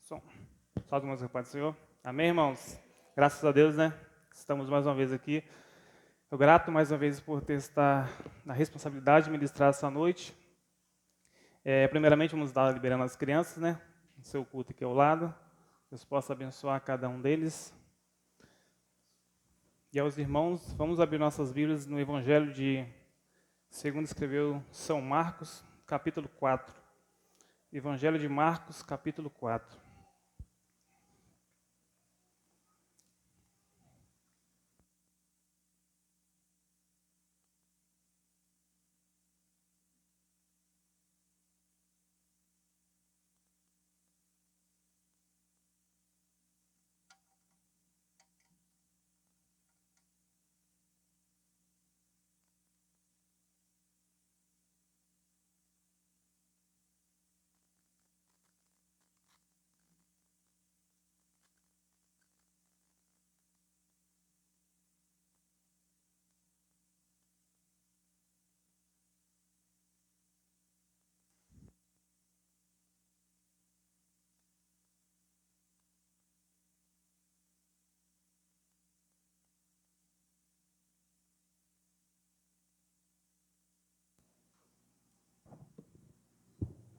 Som. Salve, irmãos, Pai do Senhor. Amém, irmãos? Graças a Deus, né? Estamos mais uma vez aqui. Eu grato mais uma vez por ter estar na responsabilidade de ministrar essa noite. Primeiramente, vamos estar liberando as crianças, né? No seu culto aqui ao lado. Deus possa abençoar cada um deles. E aos irmãos, vamos abrir nossas Bíblias no Evangelho de, segundo escreveu São Marcos, capítulo 4. Evangelho de Marcos, capítulo 4.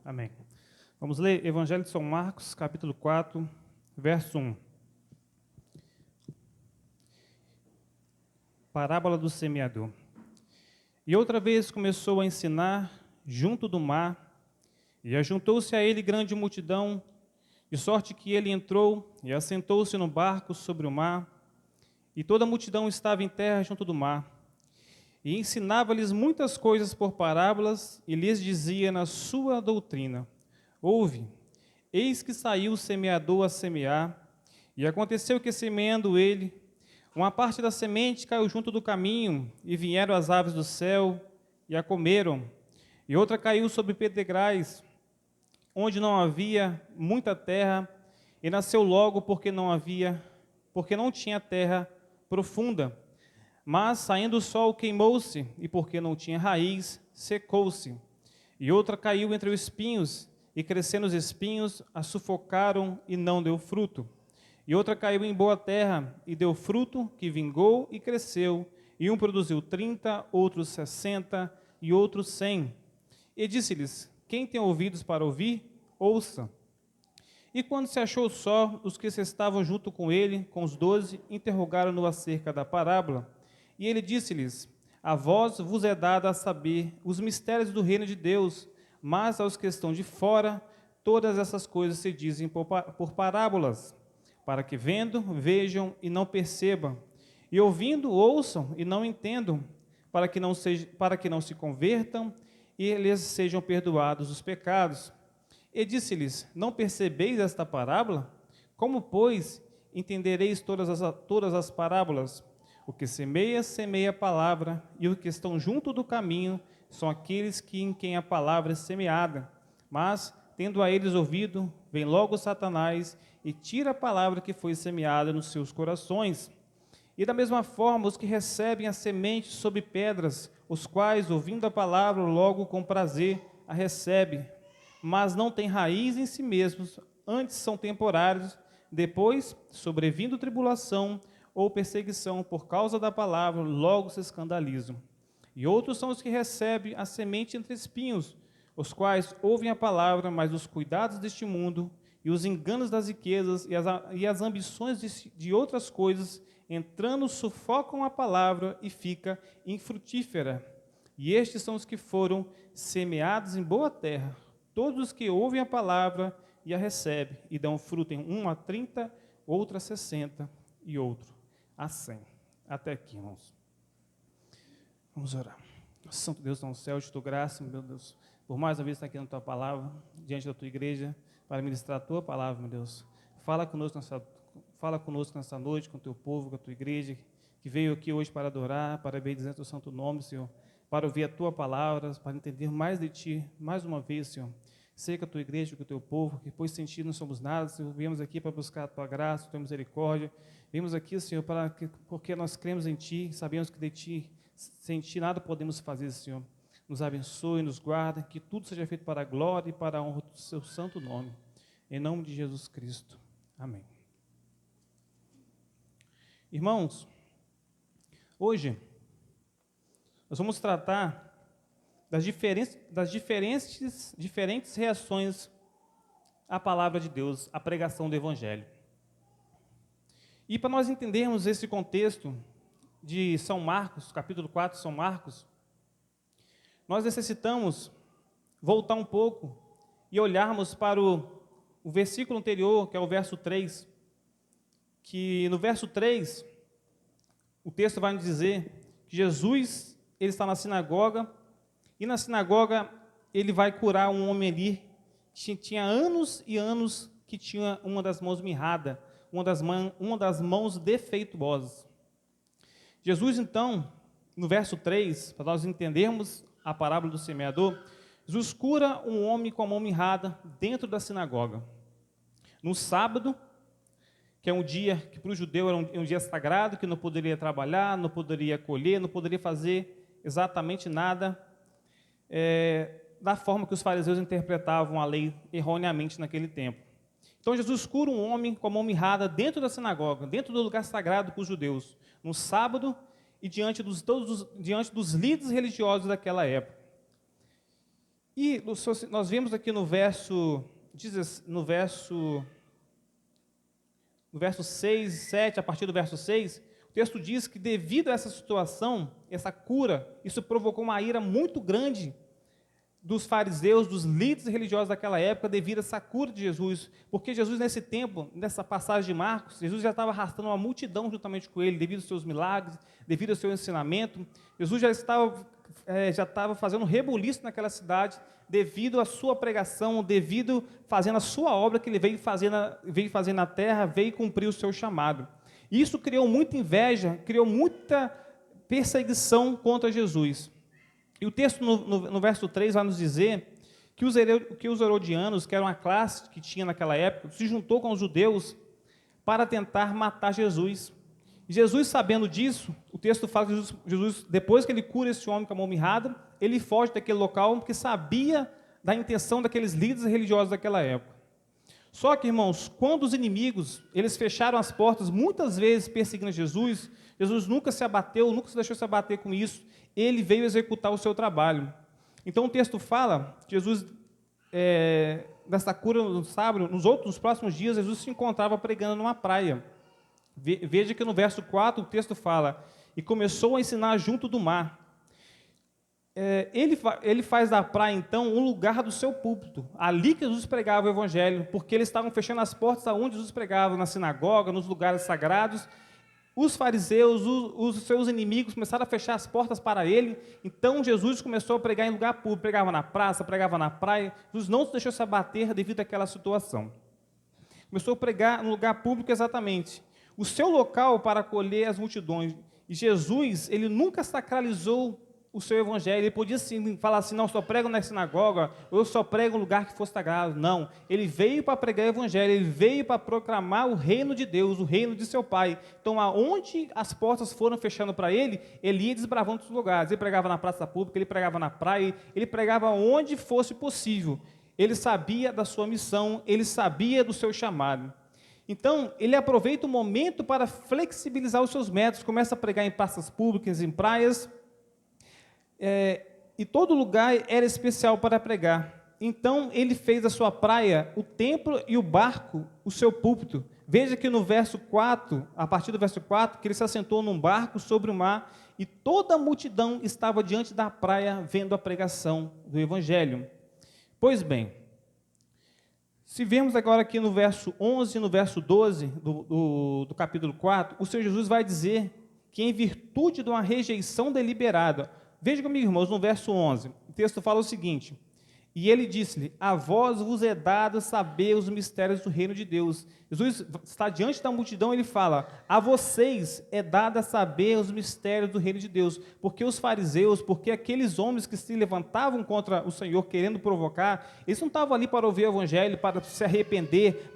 Amém. Vamos ler Evangelho de São Marcos, capítulo 4, verso 1. Parábola do semeador. E outra vez começou a ensinar junto do mar, e ajuntou-se a ele grande multidão, de sorte que ele entrou e assentou-se no barco sobre o mar, e toda a multidão estava em terra junto do mar. E ensinava-lhes muitas coisas por parábolas, e lhes dizia na sua doutrina: Ouve, eis que saiu o semeador a semear, e aconteceu que, semeando ele, uma parte da semente caiu junto do caminho, e vieram as aves do céu, e a comeram. E outra caiu sobre pedregais, onde não havia muita terra, e nasceu logo porque não tinha terra profunda. Mas, saindo o sol, queimou-se, e porque não tinha raiz, secou-se. E outra caiu entre os espinhos, e crescendo os espinhos, a sufocaram e não deu fruto. E outra caiu em boa terra, e deu fruto, que vingou e cresceu. E um produziu 30, outro 60, e outro 100. E disse-lhes: Quem tem ouvidos para ouvir, ouça. E quando se achou só, os que se estavam junto com ele, com os 12, interrogaram-no acerca da parábola. E ele disse-lhes: A vós vos é dado a saber os mistérios do reino de Deus, mas aos que estão de fora, todas essas coisas se dizem por parábolas, para que vendo, vejam e não percebam, e ouvindo, ouçam e não entendam, para que não se convertam e lhes sejam perdoados os pecados. E disse-lhes: Não percebeis esta parábola? Como, pois, entendereis todas as parábolas? O que semeia, semeia a palavra, e os que estão junto do caminho são aqueles em quem a palavra é semeada. Mas, tendo a eles ouvido, vem logo Satanás e tira a palavra que foi semeada nos seus corações. E da mesma forma, os que recebem a semente sob pedras, os quais, ouvindo a palavra, logo com prazer a recebem, mas não têm raiz em si mesmos, antes são temporários, depois, sobrevindo tribulação ou perseguição por causa da palavra, logo se escandalizam. E outros são os que recebem a semente entre espinhos, os quais ouvem a palavra, mas os cuidados deste mundo e os enganos das riquezas e as ambições de outras coisas, entrando, sufocam a palavra e fica infrutífera. E estes são os que foram semeados em boa terra, todos os que ouvem a palavra e a recebem, e dão fruto em um a 30, outro a 60 e outro a 100. Até aqui, irmãos. Vamos orar. Santo Deus no céu, te dou graça, meu Deus, por mais uma vez estar aqui na tua palavra, diante da tua igreja, para ministrar a tua palavra, meu Deus. Fala conosco nessa noite, com o teu povo, com a tua igreja, que veio aqui hoje para adorar, para bendizer o teu santo nome, Senhor, para ouvir a tua palavra, para entender mais de ti, mais uma vez, Senhor. Sei que a tua igreja, que o teu povo, que pois sem ti não somos nada, Senhor, viemos aqui para buscar a tua graça, a tua misericórdia. Viemos aqui, Senhor, porque nós cremos em ti, sabemos que de ti, sem ti nada podemos fazer, Senhor. Nos abençoe, nos guarda, que tudo seja feito para a glória e para a honra do seu santo nome. Em nome de Jesus Cristo. Amém. Irmãos, hoje nós vamos tratar das diferentes reações à palavra de Deus, à pregação do Evangelho. E para nós entendermos esse contexto de São Marcos, capítulo 4 de São Marcos, nós necessitamos voltar um pouco e olharmos para o versículo anterior, que é o verso 3, que no verso 3, o texto vai nos dizer que Jesus, ele está na sinagoga, e na sinagoga ele vai curar um homem ali, que tinha anos e anos que tinha uma das mãos mirrada, uma das mãos defeituosas. Jesus, então, no verso 3, para nós entendermos a parábola do semeador, Jesus cura um homem com a mão mirrada dentro da sinagoga. No sábado, que é um dia que para o judeu era um dia sagrado, que não poderia trabalhar, não poderia colher, não poderia fazer exatamente nada da forma que os fariseus interpretavam a lei erroneamente naquele tempo. Então Jesus cura um homem com a mão mirrada dentro da sinagoga, dentro do lugar sagrado para os judeus, no sábado e diante dos líderes religiosos daquela época. E nós vemos aqui no verso 6 e 7, a partir do verso 6, o texto diz que devido a essa situação, essa cura, isso provocou uma ira muito grande dos fariseus, dos líderes religiosos daquela época, devido a essa cura de Jesus, porque Jesus nesse tempo, nessa passagem de Marcos, Jesus já estava arrastando uma multidão juntamente com ele, devido aos seus milagres, devido ao seu ensinamento. Jesus já estava fazendo um rebuliço naquela cidade, devido à sua pregação, devido fazendo a sua obra que ele veio fazer na terra, veio cumprir o seu chamado. E isso criou muita inveja, criou muita perseguição contra Jesus. E o texto no verso 3 vai nos dizer que os herodianos, que eram a classe que tinha naquela época, se juntou com os judeus para tentar matar Jesus. E Jesus, sabendo disso, o texto fala que Jesus, depois que ele cura esse homem com a mão mirrada, ele foge daquele local porque sabia da intenção daqueles líderes religiosos daquela época. Só que, irmãos, quando os inimigos, eles fecharam as portas, muitas vezes perseguindo Jesus, Jesus nunca se abateu, nunca se deixou se abater com isso, ele veio executar o seu trabalho. Então o texto fala que Jesus, nessa cura no sábado, nos próximos dias, Jesus se encontrava pregando numa praia. Veja que no verso 4 o texto fala, e começou a ensinar junto do mar. Ele faz da praia, então, um lugar do seu púlpito. Ali que Jesus pregava o Evangelho, porque eles estavam fechando as portas aonde Jesus pregava, na sinagoga, nos lugares sagrados. Os fariseus, os seus inimigos começaram a fechar as portas para ele. Então, Jesus começou a pregar em lugar público. Pregava na praça, pregava na praia. Jesus não se deixou se abater devido àquela situação. Começou a pregar no lugar público exatamente. O seu local para acolher as multidões. E Jesus, ele nunca sacralizou o seu evangelho. Ele podia sim falar assim, não, só prego na sinagoga, ou eu só prego no lugar que for sagrado. Não, ele veio para pregar o evangelho, ele veio para proclamar o reino de Deus, o reino de seu Pai. Então, aonde as portas foram fechando para ele, ele ia desbravando os lugares. Ele pregava na praça pública, ele pregava na praia, ele pregava onde fosse possível. Ele sabia da sua missão, ele sabia do seu chamado. Então, ele aproveita o momento para flexibilizar os seus métodos, começa a pregar em praças públicas, em praias, e todo lugar era especial para pregar. Então, ele fez da sua praia o templo e o barco o seu púlpito. Veja que no verso 4, a partir do verso 4, que ele se assentou num barco sobre o mar, e toda a multidão estava diante da praia, vendo a pregação do Evangelho. Pois bem, se vemos agora aqui no verso 11 e no verso 12 do capítulo 4, o Senhor Jesus vai dizer que em virtude de uma rejeição deliberada, veja comigo, irmãos, no verso 11, o texto fala o seguinte, e ele disse-lhe, a vós vos é dado saber os mistérios do reino de Deus. Jesus está diante da multidão, ele fala, a vocês é dado saber os mistérios do reino de Deus, porque os fariseus, porque aqueles homens que se levantavam contra o Senhor, querendo provocar, eles não estavam ali para ouvir o evangelho, para se arrepender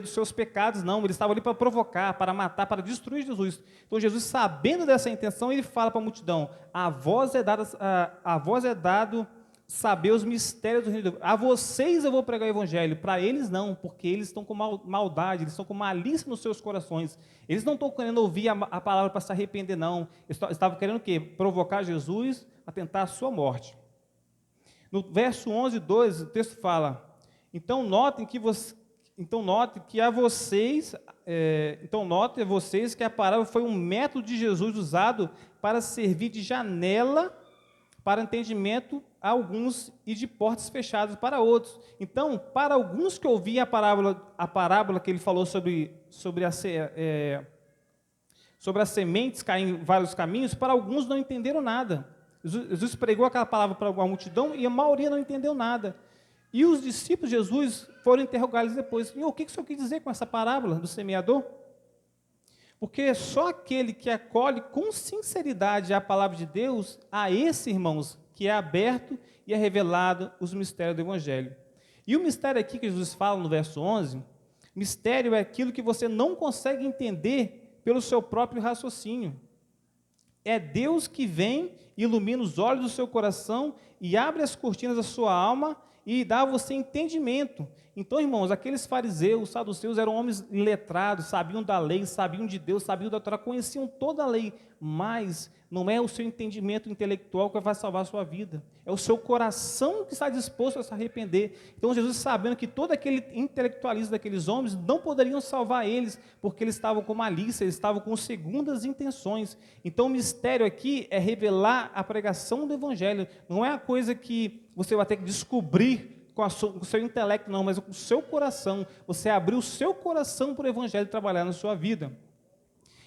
dos seus pecados, não, eles estavam ali para provocar, para matar, para destruir Jesus. Então Jesus, sabendo dessa intenção, ele fala para a multidão, a vós é dado saber os mistérios do reino de Deus. A vocês eu vou pregar o evangelho, para eles não, porque eles estão com maldade, eles estão com malícia nos seus corações. Eles não estão querendo ouvir a palavra para se arrepender, não. Eles estavam querendo o quê? Provocar Jesus a tentar a sua morte. No verso 11, 2, o texto fala, notem vocês que a parábola foi um método de Jesus usado para servir de janela para entendimento a alguns e de portas fechadas para outros. Então, para alguns que ouviam a parábola que ele falou sobre as sementes caem em vários caminhos, para alguns não entenderam nada. Jesus pregou aquela palavra para uma multidão e a maioria não entendeu nada. E os discípulos de Jesus foram interrogá-los depois. O que o Senhor quis dizer com essa parábola do semeador? Porque só aquele que acolhe com sinceridade a palavra de Deus, a esse, irmãos, que é aberto e é revelado os mistérios do Evangelho. E o mistério aqui que Jesus fala no verso 11, mistério é aquilo que você não consegue entender pelo seu próprio raciocínio. É Deus que vem, ilumina os olhos do seu coração e abre as cortinas da sua alma e dá a você entendimento. Então, irmãos, aqueles fariseus, saduceus, eram homens letrados, sabiam da lei, sabiam de Deus, sabiam da Torá, conheciam toda a lei, mas não é o seu entendimento intelectual que vai salvar a sua vida, é o seu coração que está disposto a se arrepender. Então, Jesus, sabendo que todo aquele intelectualismo daqueles homens não poderiam salvar eles, porque eles estavam com malícia, eles estavam com segundas intenções. Então, o mistério aqui é revelar a pregação do Evangelho, não é a coisa que você vai ter que descobrir com o seu intelecto, não, mas com o seu coração. Você abrir o seu coração para o Evangelho trabalhar na sua vida.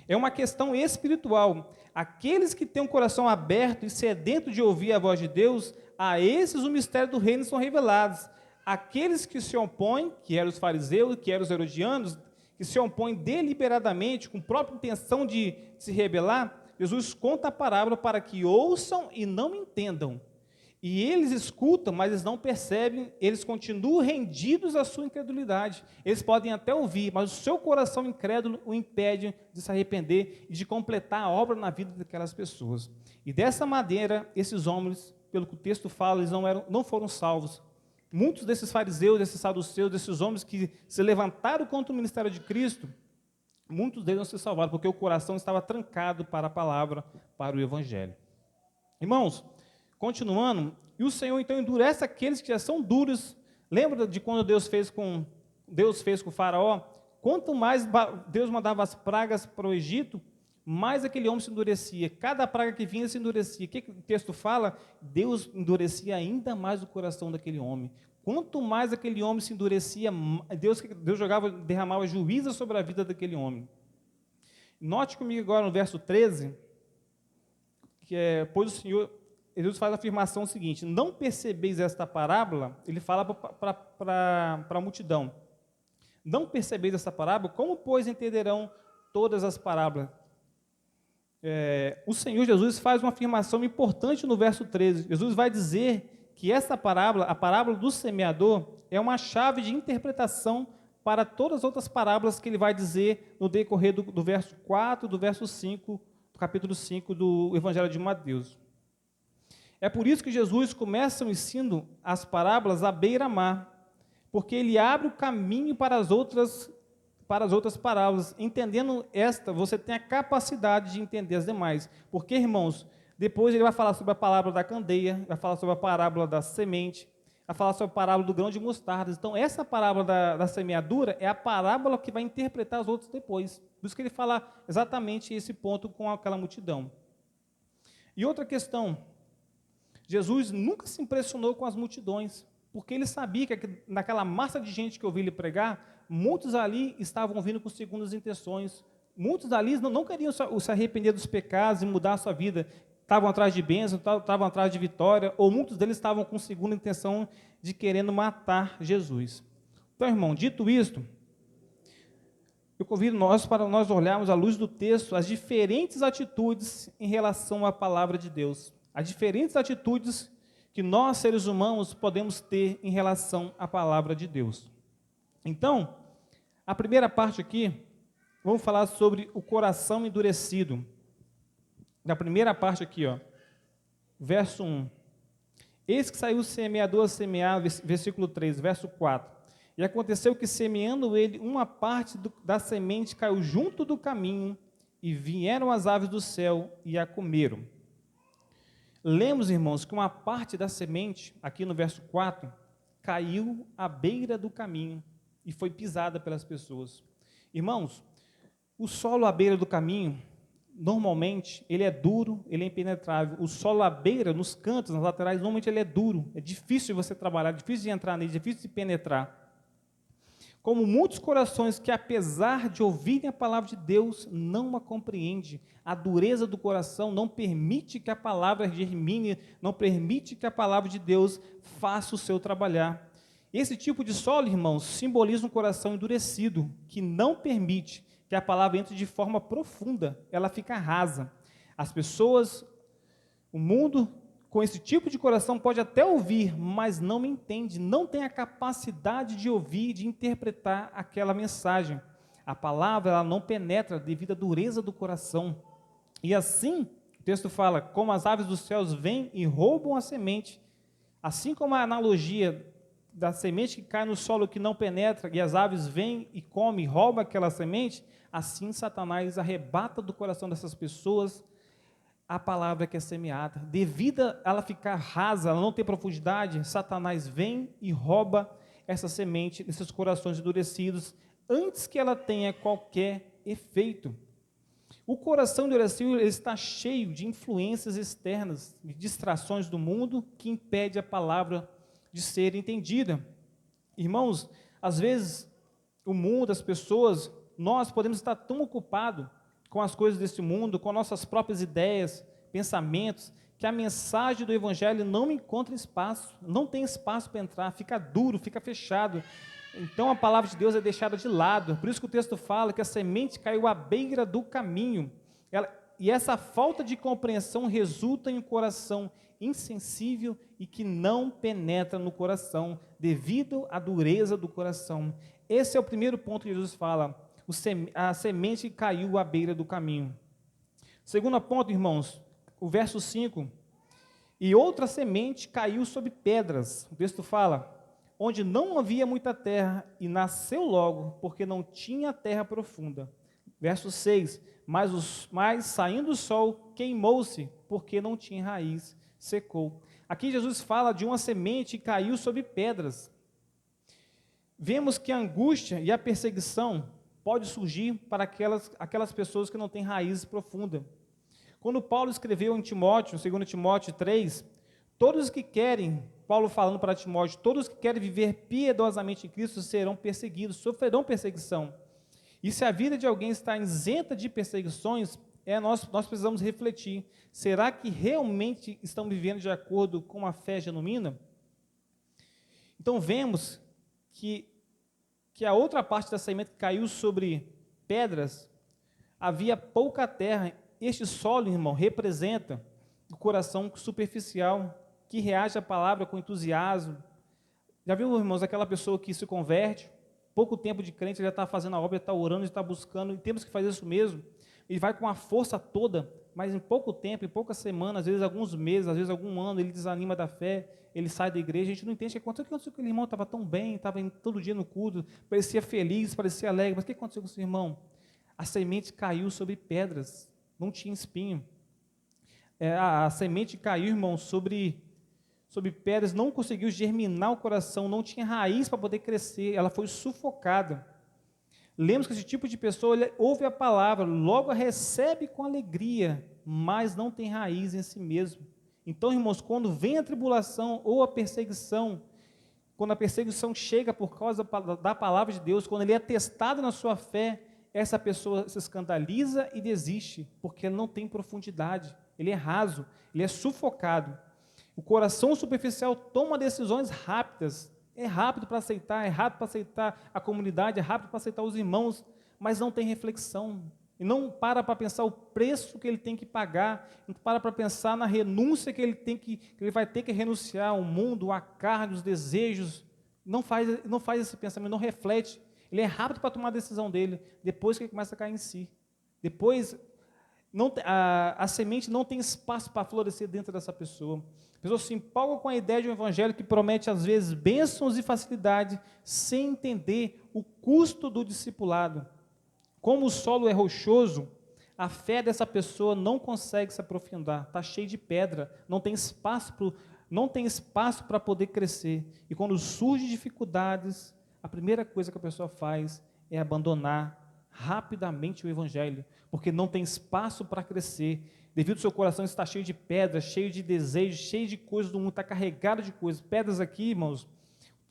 É uma questão espiritual. Aqueles que têm um coração aberto e sedento de ouvir a voz de Deus, a esses o mistério do reino são revelados. Aqueles que se opõem, que eram os fariseus, que eram os herodianos, que se opõem deliberadamente, com própria intenção de se rebelar, Jesus conta a parábola para que ouçam e não entendam. E eles escutam, mas eles não percebem, eles continuam rendidos à sua incredulidade. Eles podem até ouvir, mas o seu coração incrédulo o impede de se arrepender e de completar a obra na vida daquelas pessoas. E dessa maneira, esses homens, pelo que o texto fala, eles não foram salvos. Muitos desses fariseus, desses saduceus, desses homens que se levantaram contra o ministério de Cristo, muitos deles não se salvaram, porque o coração estava trancado para a palavra, para o Evangelho. Irmãos, continuando, e o Senhor então endurece aqueles que já são duros. Lembra de quando Deus fez com o faraó? Quanto mais Deus mandava as pragas para o Egito, mais aquele homem se endurecia. Cada praga que vinha se endurecia. O que o texto fala? Deus endurecia ainda mais o coração daquele homem. Quanto mais aquele homem se endurecia, Deus derramava juízo sobre a vida daquele homem. Note comigo agora no verso 13, pois o Senhor... Jesus faz a afirmação seguinte: não percebeis esta parábola? Ele fala para a multidão. Não percebeis esta parábola? Como, pois, entenderão todas as parábolas? O Senhor Jesus faz uma afirmação importante no verso 13. Jesus vai dizer que essa parábola, a parábola do semeador, é uma chave de interpretação para todas as outras parábolas que ele vai dizer no decorrer do verso 4, do verso 5, do capítulo 5 do Evangelho de Mateus. É por isso que Jesus começa o ensino, as parábolas à beira-mar, porque ele abre o caminho para as outras parábolas. Entendendo esta, você tem a capacidade de entender as demais. Porque, irmãos, depois ele vai falar sobre a parábola da candeia, vai falar sobre a parábola da semente, vai falar sobre a parábola do grão de mostarda. Então, essa parábola da semeadura é a parábola que vai interpretar as outras depois. Por isso que ele fala exatamente esse ponto com aquela multidão. E outra questão, Jesus nunca se impressionou com as multidões, porque ele sabia que naquela massa de gente que ouviu ele pregar, muitos ali estavam vindo com segundas intenções, muitos ali não queriam se arrepender dos pecados e mudar a sua vida, estavam atrás de bênção, estavam atrás de vitória, ou muitos deles estavam com segunda intenção de querendo matar Jesus. Então, irmão, dito isto, eu convido para nós olharmos à luz do texto as diferentes atitudes em relação à palavra de Deus. As diferentes atitudes que nós, seres humanos, podemos ter em relação à palavra de Deus. Então, a primeira parte aqui, vamos falar sobre o coração endurecido. Na primeira parte aqui, verso 1. Eis que saiu o semeador a semear, versículo 3, verso 4. E aconteceu que, semeando ele, uma parte da semente caiu junto do caminho, e vieram as aves do céu e a comeram. Lemos, irmãos, que uma parte da semente, aqui no verso 4, caiu à beira do caminho e foi pisada pelas pessoas. Irmãos, o solo à beira do caminho, normalmente, ele é duro, ele é impenetrável. O solo à beira, nos cantos, nas laterais, normalmente ele é duro. É difícil de você trabalhar, difícil de entrar nele, difícil de penetrar. Como muitos corações que, apesar de ouvirem a palavra de Deus, não a compreendem. A dureza do coração não permite que a palavra germine, não permite que a palavra de Deus faça o seu trabalhar. Esse tipo de solo, irmãos, simboliza um coração endurecido, que não permite que a palavra entre de forma profunda, ela fica rasa. As pessoas, o mundo, com esse tipo de coração pode até ouvir, mas não entende, não tem a capacidade de ouvir, de interpretar aquela mensagem. A palavra, ela não penetra devido à dureza do coração. E assim, o texto fala, como as aves dos céus vêm e roubam a semente, assim como a analogia da semente que cai no solo que não penetra, e as aves vêm e comem, roubam aquela semente, assim Satanás arrebata do coração dessas pessoas a palavra que é semeada. Devido a ela ficar rasa, ela não ter profundidade, Satanás vem e rouba essa semente desses corações endurecidos, antes que ela tenha qualquer efeito. O coração endurecido, ele está cheio de influências externas, de distrações do mundo, que impede a palavra de ser entendida. Irmãos, às vezes, o mundo, as pessoas, nós podemos estar tão ocupados com as coisas desse mundo, com nossas próprias ideias, pensamentos, que a mensagem do Evangelho não encontra espaço, não tem espaço para entrar, fica duro, fica fechado. Então a palavra de Deus é deixada de lado. Por isso que o texto fala que a semente caiu à beira do caminho. E essa falta de compreensão resulta em um coração insensível e que não penetra no coração, devido à dureza do coração. Esse é o primeiro ponto que Jesus fala. A semente caiu à beira do caminho. Segundo ponto, irmãos, o verso 5. E outra semente caiu sobre pedras. O texto fala, onde não havia muita terra, e nasceu logo, porque não tinha terra profunda. Verso 6. Mas saindo o sol, queimou-se, porque não tinha raiz, secou. Aqui Jesus fala de uma semente que caiu sobre pedras. Vemos que a angústia e a perseguição pode surgir para aquelas pessoas que não têm raiz profunda. Quando Paulo escreveu em Timóteo, 2 Timóteo 3, todos os que querem, Paulo falando para Timóteo, todos que querem viver piedosamente em Cristo serão perseguidos, sofrerão perseguição. E se a vida de alguém está isenta de perseguições, nós precisamos refletir, será que realmente estão vivendo de acordo com a fé genuína? Então vemos que a outra parte da semente que caiu sobre pedras, havia pouca terra. Este solo, irmão, representa o coração superficial, que reage à palavra com entusiasmo. Já viu, irmãos, aquela pessoa que se converte, pouco tempo de crente, já está fazendo a obra, já está orando, já está buscando, e temos que fazer isso mesmo. Ele vai com a força toda, mas em pouco tempo, em poucas semanas, às vezes alguns meses, às vezes algum ano, ele desanima da fé, ele sai da igreja, a gente não entende o que aconteceu com aquele irmão, estava tão bem, estava indo todo dia no culto, parecia feliz, parecia alegre, mas o que aconteceu com esse irmão? A semente caiu sobre pedras, não tinha espinho. A semente caiu, irmão, sobre pedras, não conseguiu germinar o coração, não tinha raiz para poder crescer, ela foi sufocada. Lemos que esse tipo de pessoa, ele ouve a palavra, logo a recebe com alegria, mas não tem raiz em si mesmo. Então, irmãos, quando vem a tribulação ou a perseguição, quando a perseguição chega por causa da palavra de Deus, quando ele é testado na sua fé, essa pessoa se escandaliza e desiste, porque não tem profundidade, ele é raso, ele é sufocado. O coração superficial toma decisões rápidas, é rápido para aceitar, é rápido para aceitar a comunidade, é rápido para aceitar os irmãos, mas não tem reflexão, e não para pensar o preço que ele tem que pagar, não para pensar na renúncia que ele vai ter que renunciar ao mundo, à carne, aos desejos, não faz esse pensamento, não reflete. Ele é rápido para tomar a decisão dele, depois que ele começa a cair em si. Depois, a semente não tem espaço para florescer dentro dessa pessoa. A pessoa se empolga com a ideia de um evangelho que promete, às vezes, bênçãos e facilidade, sem entender o custo do discipulado. Como o solo é rochoso, a fé dessa pessoa não consegue se aprofundar, está cheio de pedra, não tem espaço para poder crescer. E quando surgem dificuldades, a primeira coisa que a pessoa faz é abandonar rapidamente o evangelho, porque não tem espaço para crescer, devido ao seu coração estar cheio de pedras, cheio de desejos, cheio de coisas do mundo, está carregado de coisas. Pedras aqui, irmãos,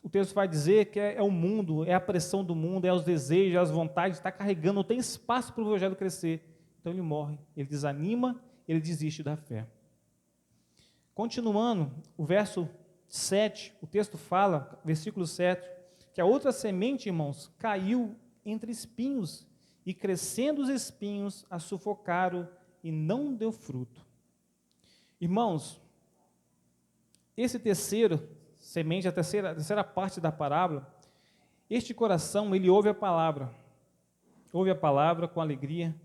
o texto vai dizer que é o mundo, é a pressão do mundo, é os desejos, é as vontades, está carregando, não tem espaço para o evangelho crescer. Então ele morre, ele desanima, ele desiste da fé. Continuando, o verso 7, o texto fala, versículo 7, que a outra semente, irmãos, caiu entre espinhos, e crescendo os espinhos, a sufocaram e não deu fruto. Irmãos, esse terceiro semente, a terceira parte da parábola, este coração, ele ouve a palavra com alegria,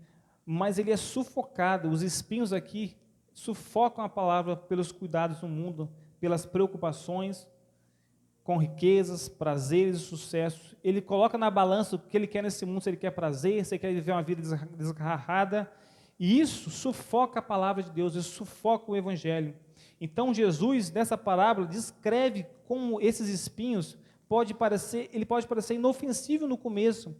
mas ele é sufocado. Os espinhos aqui sufocam a palavra pelos cuidados do mundo, pelas preocupações com riquezas, prazeres e sucesso. Ele coloca na balança o que ele quer nesse mundo, se ele quer prazer, se ele quer viver uma vida desgarrada, e isso sufoca a palavra de Deus, isso sufoca o evangelho. Então Jesus, nessa parábola, descreve como esses espinhos pode parecer inofensivo no começo,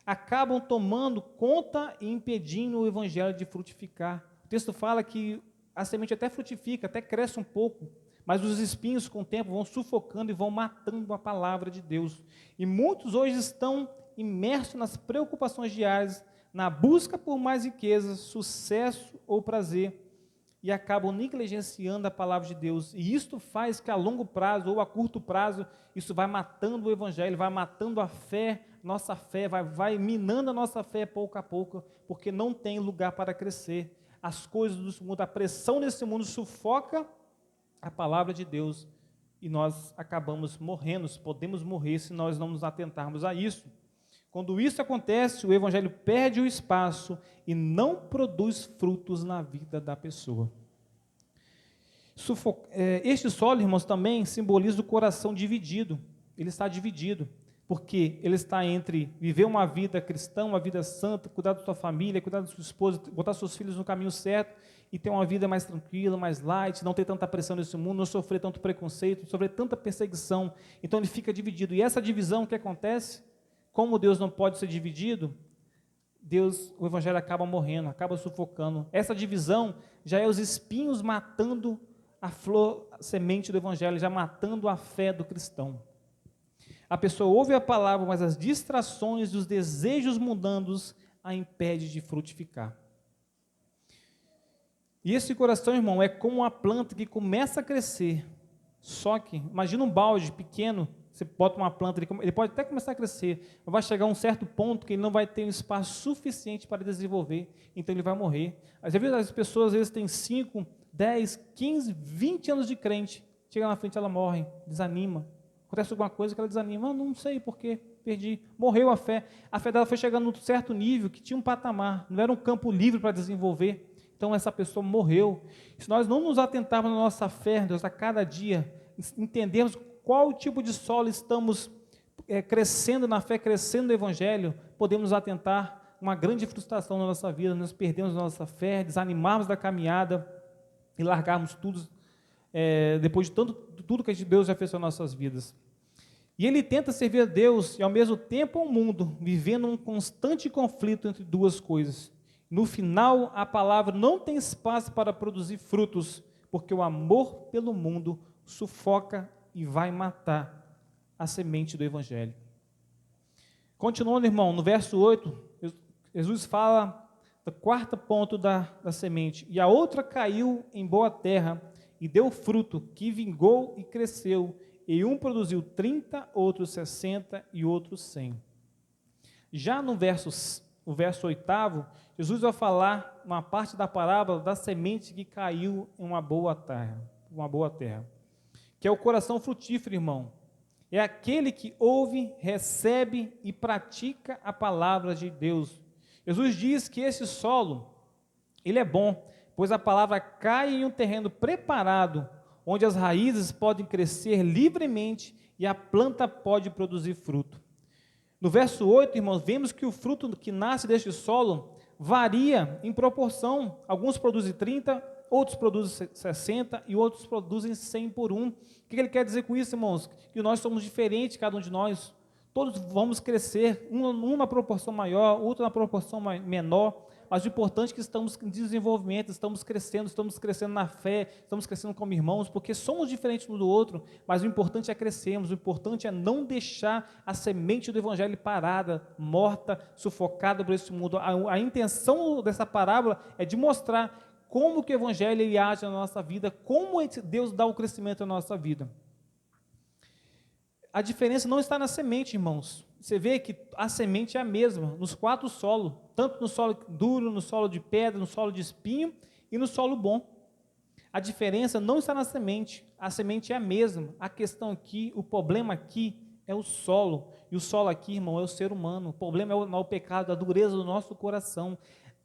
acabam tomando conta e impedindo o evangelho de frutificar. O texto fala que a semente até frutifica, até cresce um pouco, mas os espinhos com o tempo vão sufocando e vão matando a palavra de Deus. E muitos hoje estão imersos nas preocupações diárias, na busca por mais riquezas, sucesso ou prazer, e acabam negligenciando a palavra de Deus. E isto faz que a longo prazo ou a curto prazo, isso vai matando o evangelho, vai matando a fé, nossa fé, vai minando a nossa fé pouco a pouco, porque não tem lugar para crescer. As coisas do mundo, a pressão desse mundo sufoca a palavra de Deus, e nós acabamos morrendo, podemos morrer se nós não nos atentarmos a isso. Quando isso acontece, o evangelho perde o espaço e não produz frutos na vida da pessoa. Este solo, irmãos, também simboliza o coração dividido. Ele está dividido, porque ele está entre viver uma vida cristã, uma vida santa, cuidar da sua família, cuidar da sua esposa, botar seus filhos no caminho certo e ter uma vida mais tranquila, mais light, não ter tanta pressão nesse mundo, não sofrer tanto preconceito, não sofrer tanta perseguição. Então ele fica dividido. E essa divisão, o que acontece? Como Deus não pode ser dividido, o evangelho acaba morrendo, acaba sufocando. Essa divisão já é os espinhos matando a flor, a semente do evangelho, já matando a fé do cristão. A pessoa ouve a palavra, mas as distrações e os desejos mundanos a impedem de frutificar. E esse coração, irmão, é como uma planta que começa a crescer, só que, imagina um balde pequeno, você bota uma planta, ele pode até começar a crescer, mas vai chegar a um certo ponto que ele não vai ter um espaço suficiente para desenvolver, então ele vai morrer. Às vezes as pessoas, às vezes, têm 5, 10, 15, 20 anos de crente, chega na frente, ela morre, desanima, acontece alguma coisa que ela desanima, não sei porquê, perdi, morreu a fé dela foi chegando num certo nível, que tinha um patamar, não era um campo livre para desenvolver, então essa pessoa morreu. Se nós não nos atentarmos na nossa fé, Deus, a cada dia, entendermos qual tipo de solo estamos crescendo na fé, crescendo no evangelho, podemos nos atentar uma grande frustração na nossa vida, nós perdemos a nossa fé, desanimarmos da caminhada e largarmos tudo, depois de tudo que Deus já fez nas nossas vidas. E ele tenta servir a Deus e ao mesmo tempo ao mundo, vivendo um constante conflito entre duas coisas. No final, a palavra não tem espaço para produzir frutos, porque o amor pelo mundo sufoca e vai matar a semente do evangelho. Continuando, irmão, no verso 8, Jesus fala do quarto ponto da semente. E a outra caiu em boa terra e deu fruto, que vingou e cresceu, e um produziu 30, outro 60 e outro 100. Já no verso 8, Jesus vai falar uma parte da parábola da semente que caiu em uma boa terra, que é o coração frutífero, irmão. É aquele que ouve, recebe e pratica a palavra de Deus. Jesus diz que esse solo, ele é bom, pois a palavra cai em um terreno preparado, onde as raízes podem crescer livremente e a planta pode produzir fruto. No verso 8, irmãos, vemos que o fruto que nasce deste solo varia em proporção. Alguns produzem 30, outros produzem 60 e outros produzem 100 por um. O que ele quer dizer com isso, irmãos? Que nós somos diferentes, cada um de nós. Todos vamos crescer, um na proporção maior, outro na proporção menor, mas o importante é que estamos em desenvolvimento, estamos crescendo na fé, estamos crescendo como irmãos, porque somos diferentes um do outro, mas o importante é crescermos, o importante é não deixar a semente do Evangelho parada, morta, sufocada por esse mundo. A intenção dessa parábola é de mostrar como que o Evangelho ele age na nossa vida, como Deus dá o crescimento na nossa vida. A diferença não está na semente, irmãos. Você vê que a semente é a mesma, nos 4 solos, tanto no solo duro, no solo de pedra, no solo de espinho e no solo bom. A diferença não está na semente, a semente é a mesma. A questão aqui, o problema aqui é o solo, e o solo aqui, irmão, é o ser humano. O problema é o pecado, a dureza do nosso coração.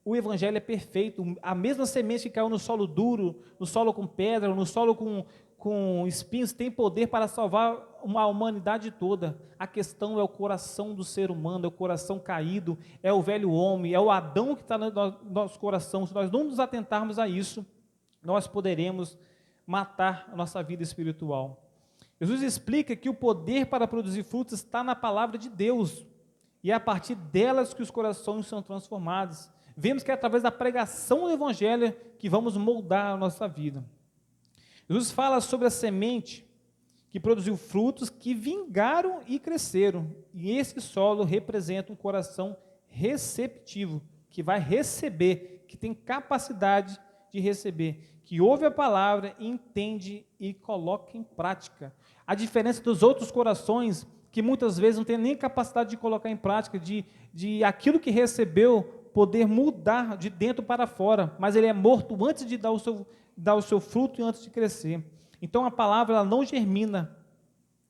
O Evangelho é perfeito, a mesma semente que caiu no solo duro, no solo com pedra, no solo com espinhos, tem poder para salvar uma humanidade toda. A questão é o coração do ser humano, é o coração caído, é o velho homem, é o Adão que está no nosso coração. Se nós não nos atentarmos a isso, nós poderemos matar a nossa vida espiritual. Jesus explica que o poder para produzir frutos está na palavra de Deus, e é a partir delas que os corações são transformados. Vemos que é através da pregação do Evangelho que vamos moldar a nossa vida. Jesus fala sobre a semente que produziu frutos que vingaram e cresceram. E esse solo representa um coração receptivo, que vai receber, que tem capacidade de receber, que ouve a palavra, entende e coloca em prática. A diferença dos outros corações, que muitas vezes não tem nem capacidade de colocar em prática, de aquilo que recebeu poder mudar de dentro para fora, mas ele é morto antes de dar o seu fruto e antes de crescer. Então a palavra ela não germina,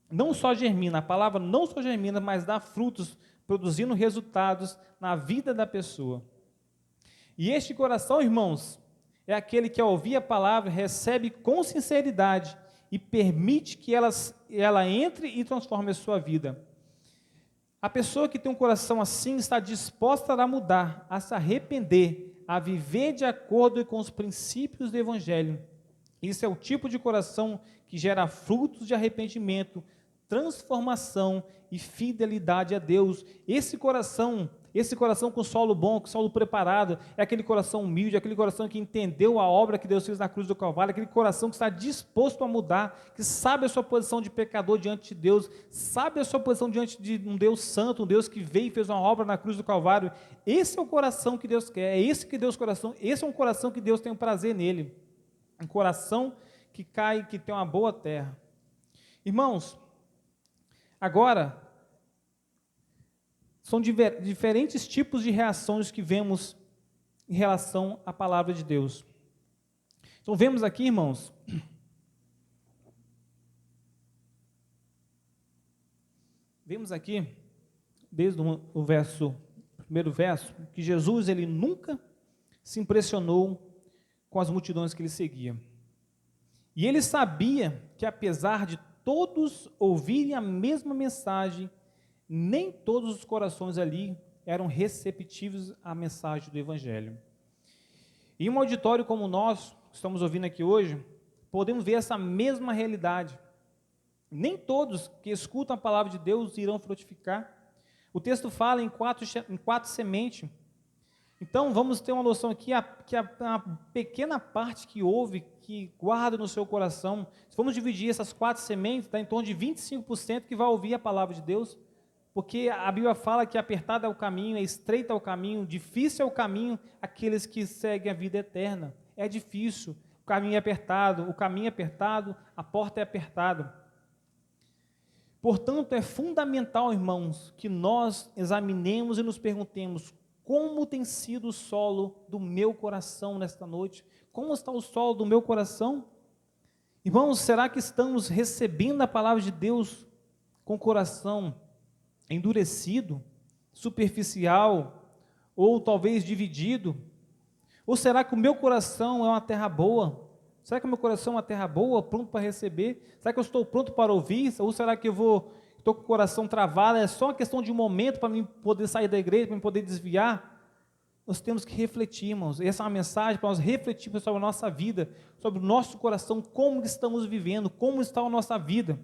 a palavra não só germina, mas dá frutos, produzindo resultados na vida da pessoa. E este coração, irmãos, é aquele que ao ouvir a palavra recebe com sinceridade e permite que ela entre e transforme a sua vida. A pessoa que tem um coração assim está disposta a mudar, a se arrepender, a viver de acordo com os princípios do Evangelho. Isso é o tipo de coração que gera frutos de arrependimento, transformação e fidelidade a Deus. Esse coração com solo bom, com solo preparado, é aquele coração humilde, aquele coração que entendeu a obra que Deus fez na cruz do Calvário, aquele coração que está disposto a mudar, que sabe a sua posição de pecador diante de Deus, sabe a sua posição diante de um Deus santo, um Deus que veio e fez uma obra na cruz do Calvário. Esse é o coração que Deus quer, esse é um coração que Deus tem um prazer nele, um coração que cai, que tem uma boa terra. Irmãos, agora, são diferentes tipos de reações que vemos em relação à palavra de Deus. Então, vemos aqui, irmãos, desde o primeiro verso, que Jesus ele nunca se impressionou com as multidões que ele seguia. E ele sabia que, apesar de todos ouvirem a mesma mensagem, nem todos os corações ali eram receptivos à mensagem do Evangelho. Em um auditório como o nosso, que estamos ouvindo aqui hoje, podemos ver essa mesma realidade. Nem todos que escutam a palavra de Deus irão frutificar. O texto fala em quatro sementes. Então, vamos ter uma noção aqui, que a pequena parte que ouve, que guarda no seu coração, se formos dividir essas 4 sementes, dá em torno de 25% que vai ouvir a palavra de Deus, porque a Bíblia fala que apertado é o caminho, é estreito é o caminho, difícil é o caminho, aqueles que seguem a vida eterna. É difícil, o caminho é apertado, a porta é apertada. Portanto, é fundamental, irmãos, que nós examinemos e nos perguntemos: como tem sido o solo do meu coração nesta noite? Como está o solo do meu coração? Irmãos, será que estamos recebendo a palavra de Deus com o coração endurecido, superficial, ou talvez dividido? Ou será que o meu coração é uma terra boa? Será que o meu coração é uma terra boa, pronto para receber? Será que eu estou pronto para ouvir? Ou será que estou com o coração travado? É só uma questão de um momento para mim poder sair da igreja, para mim poder desviar? Nós temos que refletir, irmãos. Essa é uma mensagem para nós refletirmos sobre a nossa vida, sobre o nosso coração, como estamos vivendo, como está a nossa vida.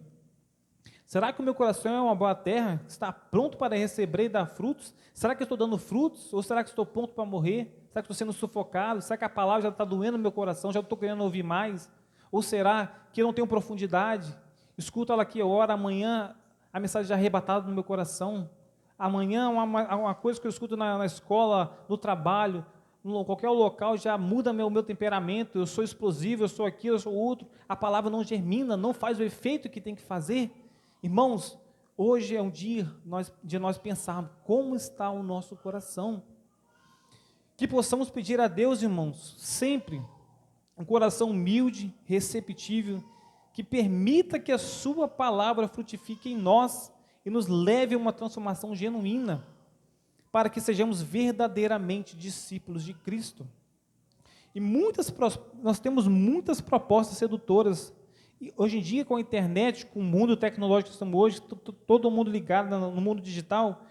Será que o meu coração é uma boa terra? Está pronto para receber e dar frutos? Será que eu estou dando frutos? Ou será que estou pronto para morrer? Será que estou sendo sufocado? Será que a palavra já está doendo no meu coração? Já estou querendo ouvir mais? Ou será que eu não tenho profundidade? Escuto ela aqui agora, amanhã a mensagem já é arrebatada no meu coração. Amanhã uma coisa que eu escuto na escola, no trabalho, em qualquer local já muda meu temperamento. Eu sou explosivo, eu sou aquilo, eu sou outro. A palavra não germina, não faz o efeito que tem que fazer. Irmãos, hoje é um dia de nós pensarmos como está o nosso coração. Que possamos pedir a Deus, irmãos, sempre um coração humilde, receptível, que permita que a sua palavra frutifique em nós e nos leve a uma transformação genuína, para que sejamos verdadeiramente discípulos de Cristo. E nós temos muitas propostas sedutoras. E hoje em dia, com a internet, com o mundo tecnológico que estamos hoje, todo mundo ligado no mundo digital,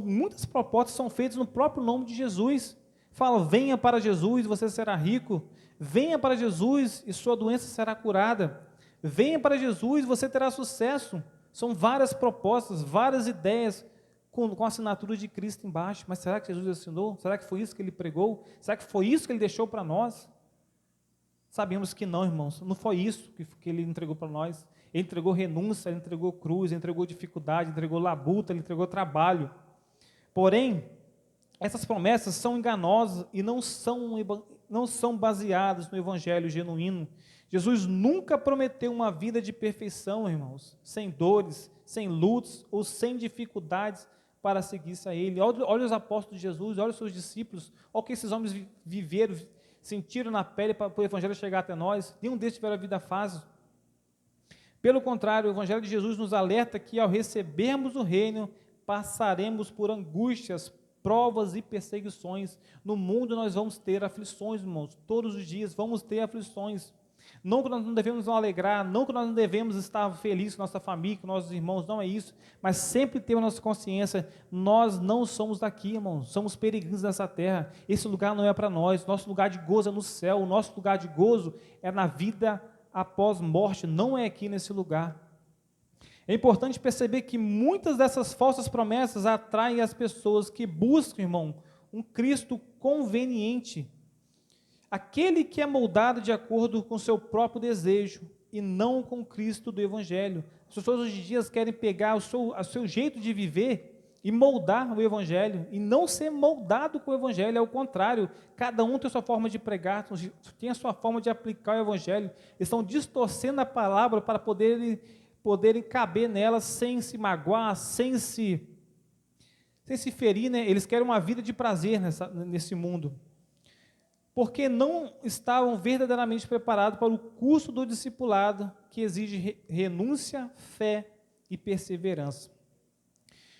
muitas propostas são feitas no próprio nome de Jesus. Fala, venha para Jesus e você será rico. Venha para Jesus e sua doença será curada. Venha para Jesus e você terá sucesso. São várias propostas, várias ideias, com a assinatura de Cristo embaixo. Mas será que Jesus assinou? Será que foi isso que ele pregou? Será que foi isso que ele deixou para nós? Sabemos que não, irmãos, não foi isso que ele entregou para nós. Ele entregou renúncia, ele entregou cruz, ele entregou dificuldade, entregou labuta, ele entregou trabalho. Porém, essas promessas são enganosas e não são baseadas no evangelho genuíno. Jesus nunca prometeu uma vida de perfeição, irmãos, sem dores, sem lutas ou sem dificuldades para seguir-se a ele. Olha os apóstolos de Jesus, olha os seus discípulos, olha o que esses homens viveram, sentiram na pele para o evangelho chegar até nós. Nenhum deles tiveram a vida fácil. Pelo contrário, o evangelho de Jesus nos alerta que ao recebermos o reino, passaremos por angústias, provas e perseguições. No mundo nós vamos ter aflições, irmãos, todos os dias vamos ter aflições. Não que nós não devemos nos alegrar, não que nós não devemos estar felizes com nossa família, com nossos irmãos, não é isso, mas sempre ter a nossa consciência, nós não somos daqui, irmãos, somos peregrinos nessa terra, esse lugar não é para nós, nosso lugar de gozo é no céu, o nosso lugar de gozo é na vida após morte, não é aqui nesse lugar. É importante perceber que muitas dessas falsas promessas atraem as pessoas que buscam, irmão, um Cristo conveniente, aquele que é moldado de acordo com o seu próprio desejo e não com o Cristo do Evangelho. As pessoas hoje em dia querem pegar o seu jeito de viver e moldar o Evangelho, e não ser moldado com o Evangelho, é o contrário. Cada um tem a sua forma de pregar, tem a sua forma de aplicar o Evangelho. Eles estão distorcendo a palavra para poderem caber nela sem se magoar, sem se ferir, né? Eles querem uma vida de prazer nesse mundo, porque não estavam verdadeiramente preparados para o curso do discipulado, que exige renúncia, fé e perseverança.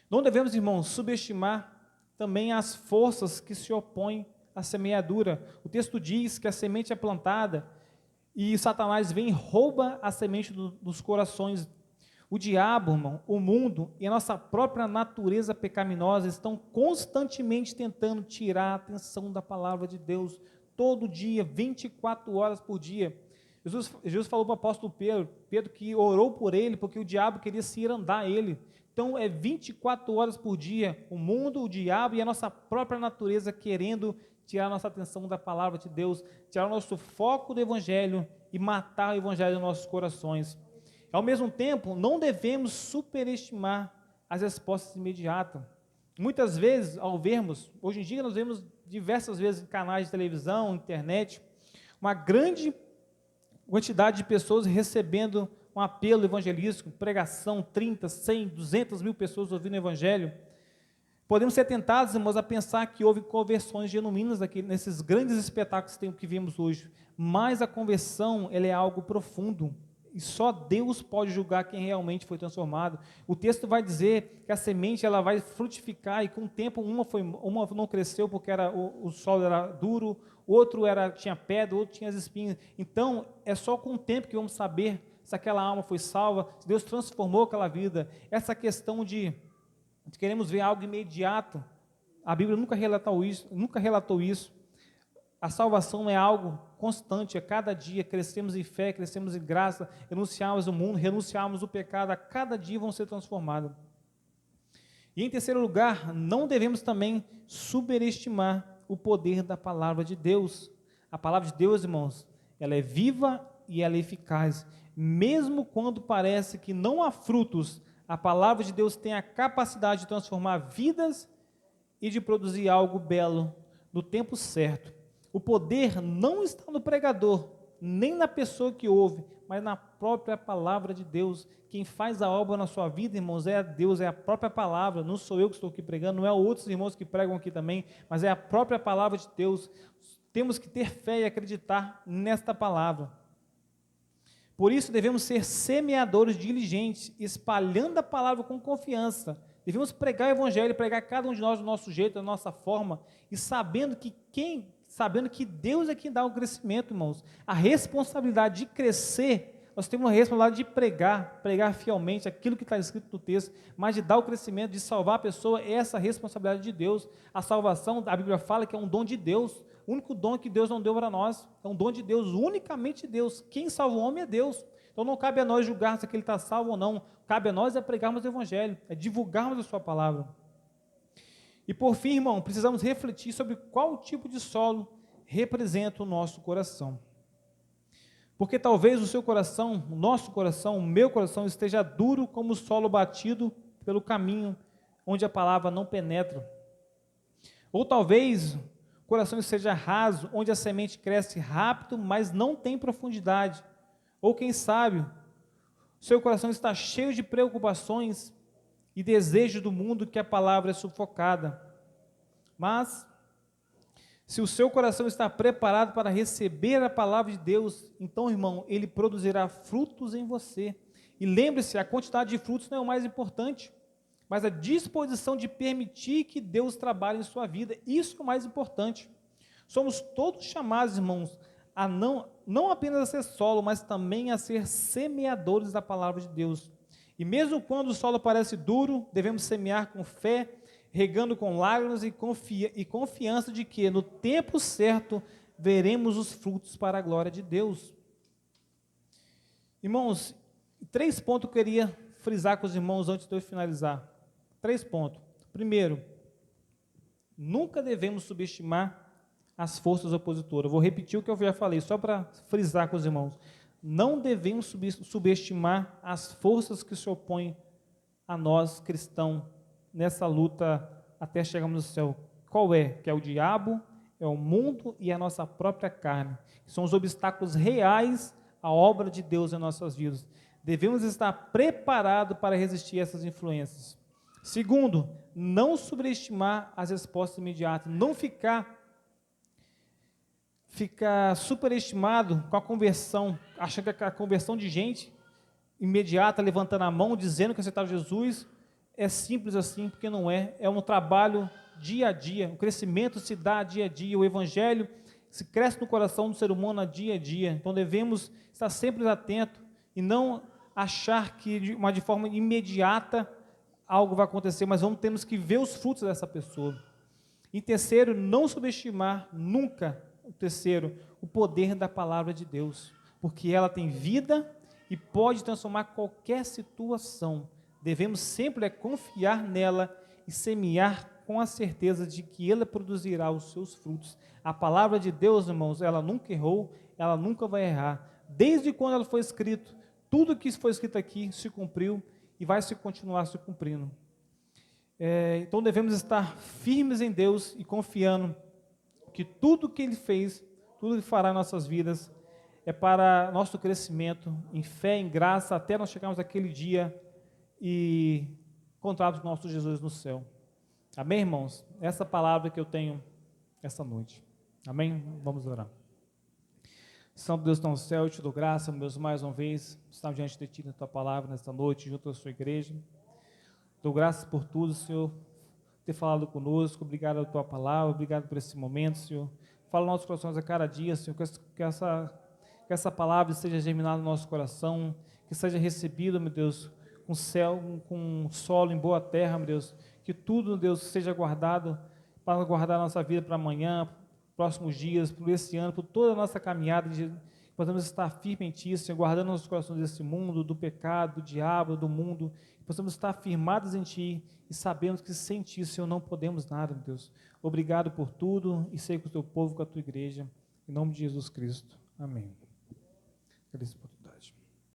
Não devemos, irmãos, subestimar também as forças que se opõem à semeadura. O texto diz que a semente é plantada e Satanás vem e rouba a semente dos corações. O diabo, irmão, o mundo e a nossa própria natureza pecaminosa estão constantemente tentando tirar a atenção da palavra de Deus, todo dia, 24 horas por dia. Jesus falou para o apóstolo Pedro que orou por ele, porque o diabo queria se ir andar ele. Então, é 24 horas por dia, o mundo, o diabo e a nossa própria natureza querendo tirar a nossa atenção da palavra de Deus, tirar o nosso foco do Evangelho e matar o Evangelho nos nossos corações. Ao mesmo tempo, não devemos superestimar as respostas imediatas. Muitas vezes, ao vermos, hoje em dia nós vemos diversas vezes em canais de televisão, internet, uma grande quantidade de pessoas recebendo um apelo evangelístico, pregação, 30, 100, 200 mil pessoas ouvindo o evangelho. Podemos ser tentados, irmãos, a pensar que houve conversões genuínas aqui, nesses grandes espetáculos que vimos hoje, mas a conversão ela é algo profundo, e só Deus pode julgar quem realmente foi transformado. O texto vai dizer que a semente ela vai frutificar e com o tempo uma não cresceu porque o solo era duro, outro tinha pedra, outro tinha as espinhas. Então é só com o tempo que vamos saber se aquela alma foi salva, se Deus transformou aquela vida. Essa questão de queremos ver algo imediato, a Bíblia nunca relatou isso. A salvação é algo constante, a cada dia crescemos em fé, crescemos em graça, renunciamos ao mundo, renunciamos ao pecado, a cada dia vão ser transformados. E em terceiro lugar, não devemos também superestimar o poder da palavra de Deus. A palavra de Deus, irmãos, ela é viva e ela é eficaz. Mesmo quando parece que não há frutos, a palavra de Deus tem a capacidade de transformar vidas e de produzir algo belo no tempo certo. O poder não está no pregador, nem na pessoa que ouve, mas na própria palavra de Deus. Quem faz a obra na sua vida, irmãos, é Deus, é a própria palavra. Não sou eu que estou aqui pregando, não é outros irmãos que pregam aqui também, mas é a própria palavra de Deus. Temos que ter fé e acreditar nesta palavra. Por isso devemos ser semeadores diligentes, espalhando a palavra com confiança. Devemos pregar o evangelho, pregar cada um de nós do nosso jeito, da nossa forma, e sabendo que Deus é quem dá o crescimento, irmãos. A responsabilidade de crescer, nós temos a responsabilidade de pregar fielmente aquilo que está escrito no texto, mas de dar o crescimento, de salvar a pessoa, essa responsabilidade de Deus. A salvação, a Bíblia fala que é um dom de Deus, o único dom que Deus não deu para nós, é um dom de Deus, unicamente Deus. Quem salva o homem é Deus. Então não cabe a nós julgar se ele está salvo ou não, cabe a nós pregarmos o evangelho, divulgarmos a sua palavra. E por fim, irmão, precisamos refletir sobre qual tipo de solo representa o nosso coração. Porque talvez o seu coração, o nosso coração, o meu coração esteja duro como o solo batido pelo caminho onde a palavra não penetra. Ou talvez o coração esteja raso, onde a semente cresce rápido, mas não tem profundidade. Ou quem sabe, o seu coração está cheio de preocupações e desejos do mundo que a palavra é sufocada. Mas, se o seu coração está preparado para receber a palavra de Deus, então, irmão, ele produzirá frutos em você. E lembre-se, a quantidade de frutos não é o mais importante, mas a disposição de permitir que Deus trabalhe em sua vida, isso é o mais importante. Somos todos chamados, irmãos, a não apenas a ser solo, mas também a ser semeadores da palavra de Deus. E mesmo quando o solo parece duro, devemos semear com fé, regando com lágrimas e confiança de que no tempo certo veremos os frutos para a glória de Deus. Irmãos, 3 pontos que eu queria frisar com os irmãos antes de eu finalizar. 3 pontos. Primeiro, nunca devemos subestimar as forças opositoras. Eu vou repetir o que eu já falei, só para frisar com os irmãos. Não devemos subestimar as forças que se opõem a nós, cristãos, nessa luta até chegarmos no céu. Qual é? Que é o diabo, é o mundo e a nossa própria carne. São os obstáculos reais à obra de Deus em nossas vidas. Devemos estar preparados para resistir a essas influências. Segundo, não subestimar as respostas imediatas. Não ficar superestimado com a conversão, achando que a conversão de gente imediata, levantando a mão, dizendo que aceitava Jesus, é simples assim, porque não é. É um trabalho dia a dia, o crescimento se dá dia a dia, o evangelho se cresce no coração do ser humano dia a dia. Então devemos estar sempre atentos e não achar que de forma imediata algo vai acontecer, mas temos que ver os frutos dessa pessoa. E terceiro, não subestimar nunca, o poder da palavra de Deus, porque ela tem vida e pode transformar qualquer situação. Devemos sempre confiar nela e semear com a certeza de que ela produzirá os seus frutos. A palavra de Deus, irmãos, ela nunca errou, ela nunca vai errar. Desde quando ela foi escrita, tudo que foi escrito aqui se cumpriu e vai se continuar se cumprindo. Então devemos estar firmes em Deus e confiando que tudo que Ele fez, tudo que Ele fará em nossas vidas, é para nosso crescimento em fé, em graça, até nós chegarmos àquele dia e encontrarmos o nosso Jesus no céu. Amém, irmãos? Essa palavra que eu tenho essa noite. Amém? Vamos orar. Santo Deus está no céu, eu te dou graça, meu Deus, mais uma vez, estamos diante de Ti, na Tua palavra, nesta noite, junto à Sua igreja. Dou graças por tudo, Senhor, ter falado conosco, obrigado pela Tua palavra, obrigado por esse momento, Senhor. Fala nos nossos corações a cada dia, Senhor, que essa palavra seja germinada no nosso coração, que seja recebida, meu Deus, com céu, com solo em boa terra, meu Deus, que tudo, meu Deus, seja guardado, para guardar a nossa vida para amanhã, próximos dias, por esse ano, por toda a nossa caminhada, podemos estar firmes em Ti, Senhor, guardando nossos corações desse mundo, do pecado, do diabo, do mundo, possamos estar firmados em Ti e sabemos que sem Ti, Senhor, não podemos nada, meu Deus. Obrigado por tudo e sei com o Teu povo, com a Tua igreja, em nome de Jesus Cristo. Amém. Agradeço por